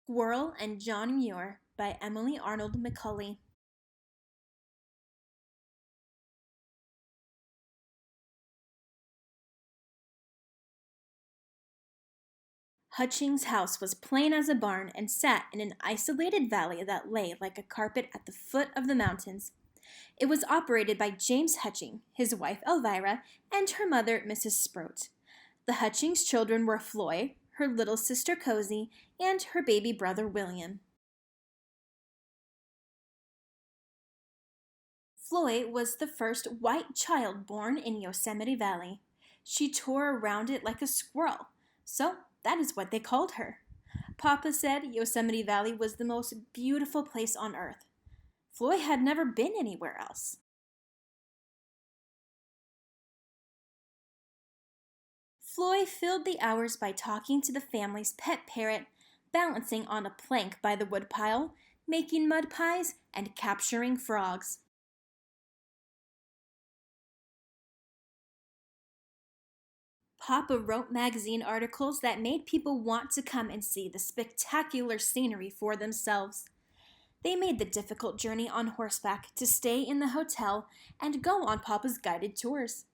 Squirrel and John Muir by Arnold McCully. Hutchings' house was plain as a barn and sat in an isolated valley that lay like a carpet at the foot of the mountains. It was operated by James Hutching, his wife Elvira, and her mother Mrs. Sproat. The Hutchings children were Floy, her little sister Cozy, and her baby brother William. Floy was the first white child born in Yosemite Valley. She tore around it like a squirrel, so that is what they called her. Papa said Yosemite Valley was the most beautiful place on earth. Floy had never been anywhere else. Floy filled the hours by talking to the family's pet parrot, balancing on a plank by the woodpile, making mud pies, and capturing frogs. Papa wrote magazine articles that made people want to come and see the spectacular scenery for themselves. They made the difficult journey on horseback to stay in the hotel and go on Papa's guided tours.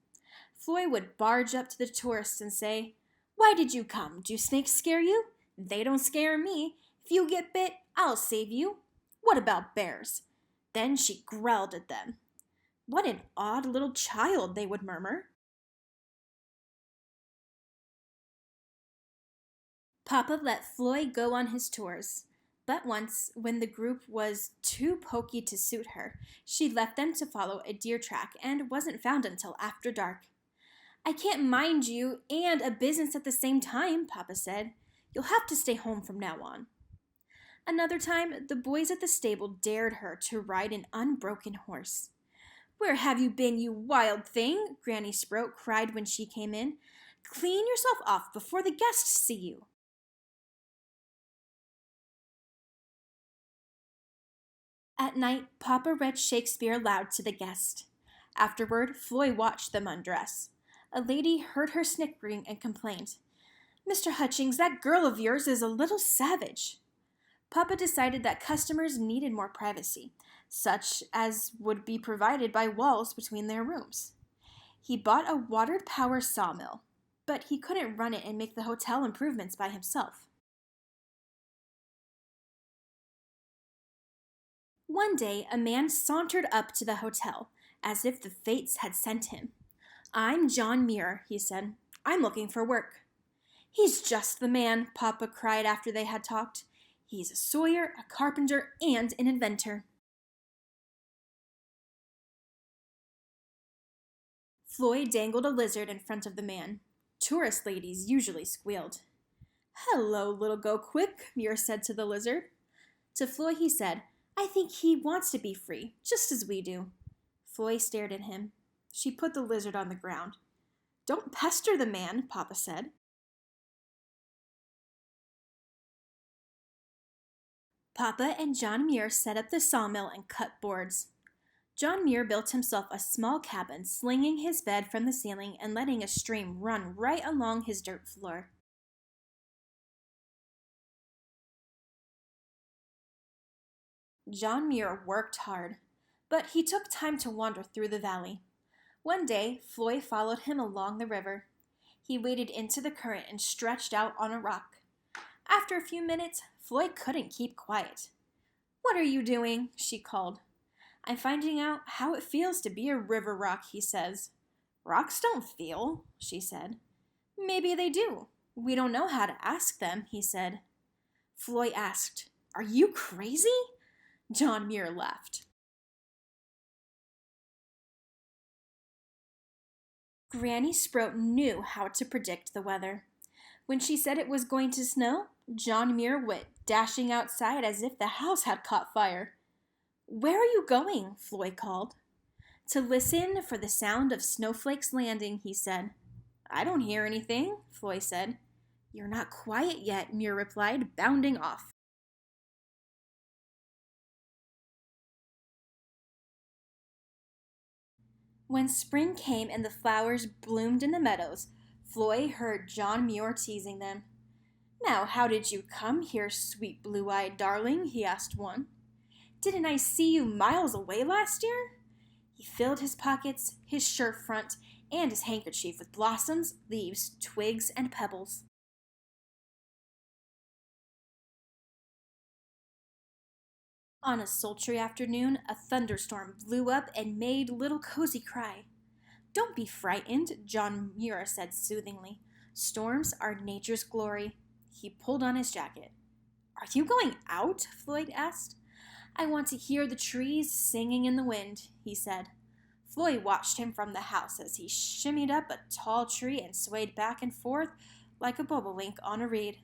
Floy would barge up to the tourists and say, "Why did you come? Do snakes scare you? They don't scare me. If you get bit, I'll save you. What about bears?" Then she growled at them. "What an odd little child," they would murmur. Papa let Floy go on his tours, but once, when the group was too pokey to suit her, she left them to follow a deer track and wasn't found until after dark. "I can't mind you and a business at the same time," Papa said. "You'll have to stay home from now on." Another time, the boys at the stable dared her to ride an unbroken horse. "Where have you been, you wild thing?" Granny Sprout cried when she came in. "Clean yourself off before the guests see you." At night, Papa read Shakespeare aloud to the guest. Afterward, Floy watched them undress. A lady heard her snickering and complained, "Mr. Hutchings, that girl of yours is a little savage." Papa decided that customers needed more privacy, such as would be provided by walls between their rooms. He bought a watered power sawmill, but he couldn't run it and make the hotel improvements by himself. One day, a man sauntered up to the hotel, as if the fates had sent him. "I'm John Muir," he said. "I'm looking for work." "He's just the man," Papa cried after they had talked. "He's a sawyer, a carpenter, and an inventor." Floyd dangled a lizard in front of the man. Tourist ladies usually squealed. "Hello, little go-quick," Muir said to the lizard. To Floyd he said, "I think he wants to be free, just as we do." Floyd stared at him. She put the lizard on the ground. "Don't pester the man," Papa said. Papa and John Muir set up the sawmill and cut boards. John Muir built himself a small cabin, slinging his bed from the ceiling and letting a stream run right along his dirt floor. John Muir worked hard, but he took time to wander through the valley. One day, Floy followed him along the river. He waded into the current and stretched out on a rock. After a few minutes, Floy couldn't keep quiet. "What are you doing?" she called. "I'm finding out how it feels to be a river rock," he says. "Rocks don't feel," she said. "Maybe they do. We don't know how to ask them," he said. Floy asked, "Are you crazy?" John Muir laughed. Granny Sprout knew how to predict the weather. When she said it was going to snow, John Muir went dashing outside as if the house had caught fire. "Where are you going?" Floy called. "To listen for the sound of snowflakes landing," he said. "I don't hear anything," Floy said. "You're not quiet yet," Muir replied, bounding off. When spring came and the flowers bloomed in the meadows, Floy heard John Muir teasing them. Now, how did you come here, sweet blue-eyed darling? He asked one. Didn't I see you miles away last year? He filled his pockets, his shirt front, and his handkerchief with blossoms, leaves, twigs, and pebbles. On a sultry afternoon, a thunderstorm blew up and made little Cozy cry. Don't be frightened, John Muir said soothingly. Storms are nature's glory. He pulled on his jacket. Are you going out? Floyd asked. I want to hear the trees singing in the wind, he said. Floyd watched him from the house as he shimmied up a tall tree and swayed back and forth like a bobolink on a reed.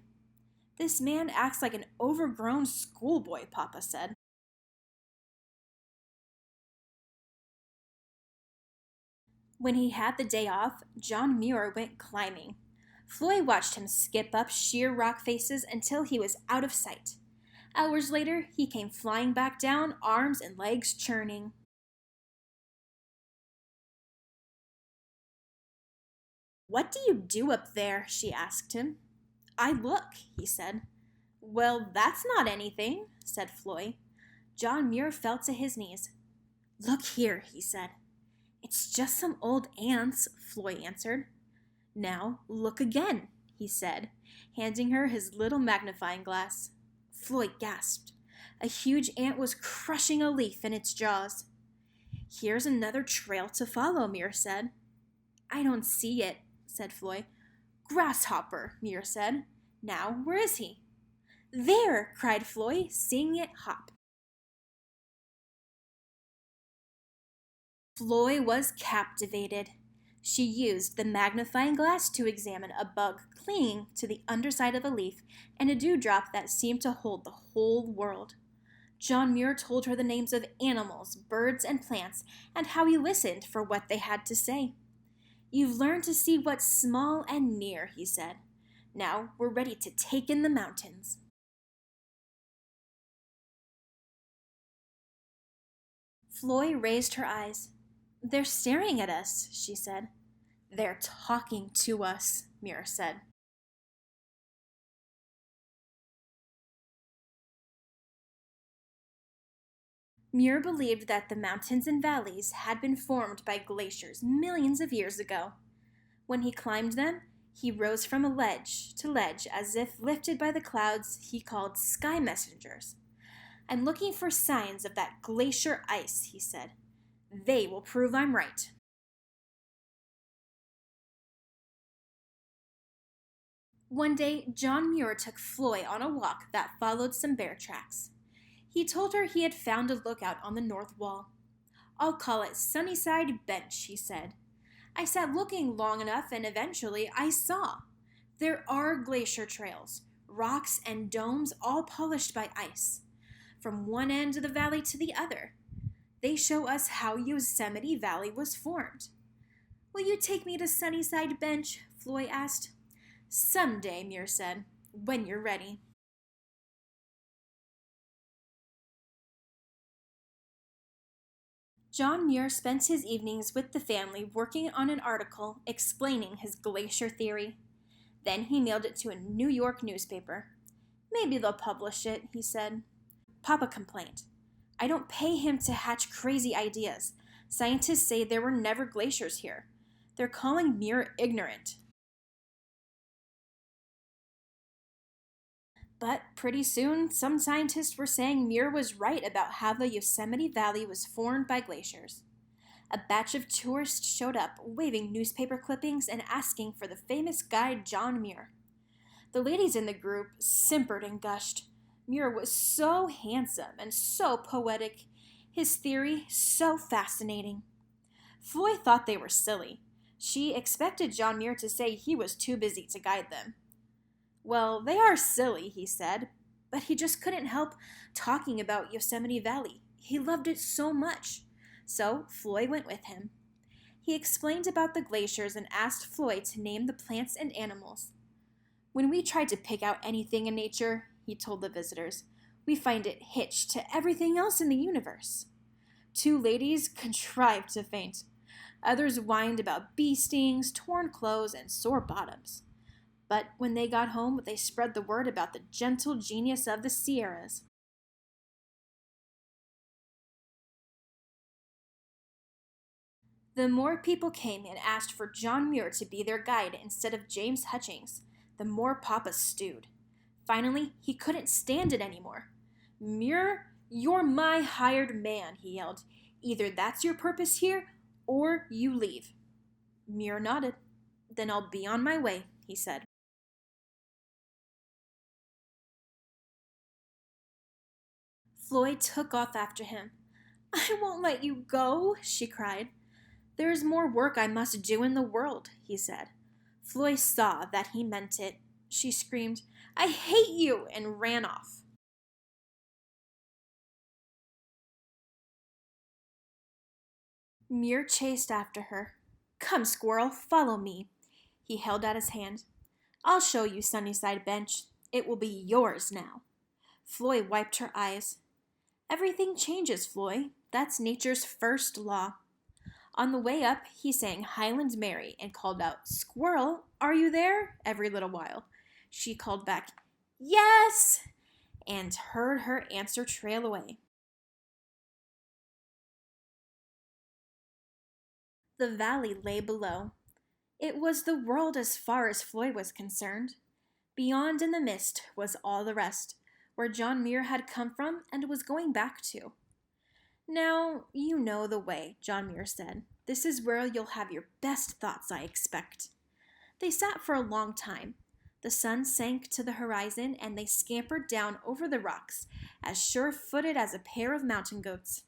This man acts like an overgrown schoolboy, Papa said. When he had the day off, John Muir went climbing. Floyd watched him skip up sheer rock faces until he was out of sight. Hours later, he came flying back down, arms and legs churning. What do you do up there? She asked him. I look, he said. Well, that's not anything, said Floyd. John Muir fell to his knees. Look here, he said. It's just some old ants, Floyd answered. Now, look again, he said, handing her his little magnifying glass. Floyd gasped. A huge ant was crushing a leaf in its jaws. Here's another trail to follow, Muir said. I don't see it, said Floyd. Grasshopper, Muir said. Now, where is he? There, cried Floyd, seeing it hop. Floyd was captivated. She used the magnifying glass to examine a bug clinging to the underside of a leaf and a dewdrop that seemed to hold the whole world. John Muir told her the names of animals, birds, and plants, and how he listened for what they had to say. You've learned to see what's small and near, he said. Now we're ready to take in the mountains. Floyd raised her eyes. They're staring at us, she said. They're talking to us, Muir said. Muir believed that the mountains and valleys had been formed by glaciers millions of years ago. When he climbed them, he rose from a ledge to ledge as if lifted by the clouds he called sky messengers. I'm looking for signs of that glacier ice, he said. They will prove I'm right. One day, John Muir took Floy on a walk that followed some bear tracks. He told her he had found a lookout on the north wall. I'll call it Sunnyside Bench, he said. I sat looking long enough and eventually I saw. There are glacier trails, rocks and domes all polished by ice, from one end of the valley to the other. They show us how Yosemite Valley was formed. Will you take me to Sunnyside Bench? Floy asked. Someday, Muir said, when you're ready. John Muir spent his evenings with the family working on an article explaining his glacier theory. Then he mailed it to a New York newspaper. Maybe they'll publish it, he said. Papa complained. I don't pay him to hatch crazy ideas. Scientists say there were never glaciers here. They're calling Muir ignorant. But pretty soon, some scientists were saying Muir was right about how the Yosemite Valley was formed by glaciers. A batch of tourists showed up, waving newspaper clippings and asking for the famous guide John Muir. The ladies in the group simpered and gushed. Muir was so handsome and so poetic, his theory so fascinating. Floy thought they were silly. She expected John Muir to say he was too busy to guide them. Well, they are silly, he said, but he just couldn't help talking about Yosemite Valley. He loved it so much. So Floy went with him. He explained about the glaciers and asked Floy to name the plants and animals. When we try to pick out anything in nature, he told the visitors, we find it hitched to everything else in the universe. Two ladies contrived to faint. Others whined about bee stings, torn clothes, and sore bottoms. But when they got home, they spread the word about the gentle genius of the Sierras. The more people came and asked for John Muir to be their guide instead of James Hutchings, the more Papa stewed. Finally, he couldn't stand it anymore. Muir, you're my hired man, he yelled. Either that's your purpose here, or you leave. Muir nodded. Then I'll be on my way, he said. Floyd took off after him. I won't let you go, she cried. There is more work I must do in the world, he said. Floyd saw that he meant it. She screamed, I hate you, and ran off. Muir chased after her. Come, Squirrel, follow me. He held out his hand. I'll show you Sunnyside Bench. It will be yours now. Floyd wiped her eyes. Everything changes, Floyd. That's nature's first law. On the way up, he sang Highland Mary and called out, Squirrel, are you there? Every little while. She called back, Yes! And heard her answer trail away. The valley lay below. It was the world as far as Floyd was concerned. Beyond in the mist was all the rest, where John Muir had come from and was going back to. Now, you know the way, John Muir said. This is where you'll have your best thoughts, I expect. They sat for a long time. The sun sank to the horizon, and they scampered down over the rocks, as sure-footed as a pair of mountain goats.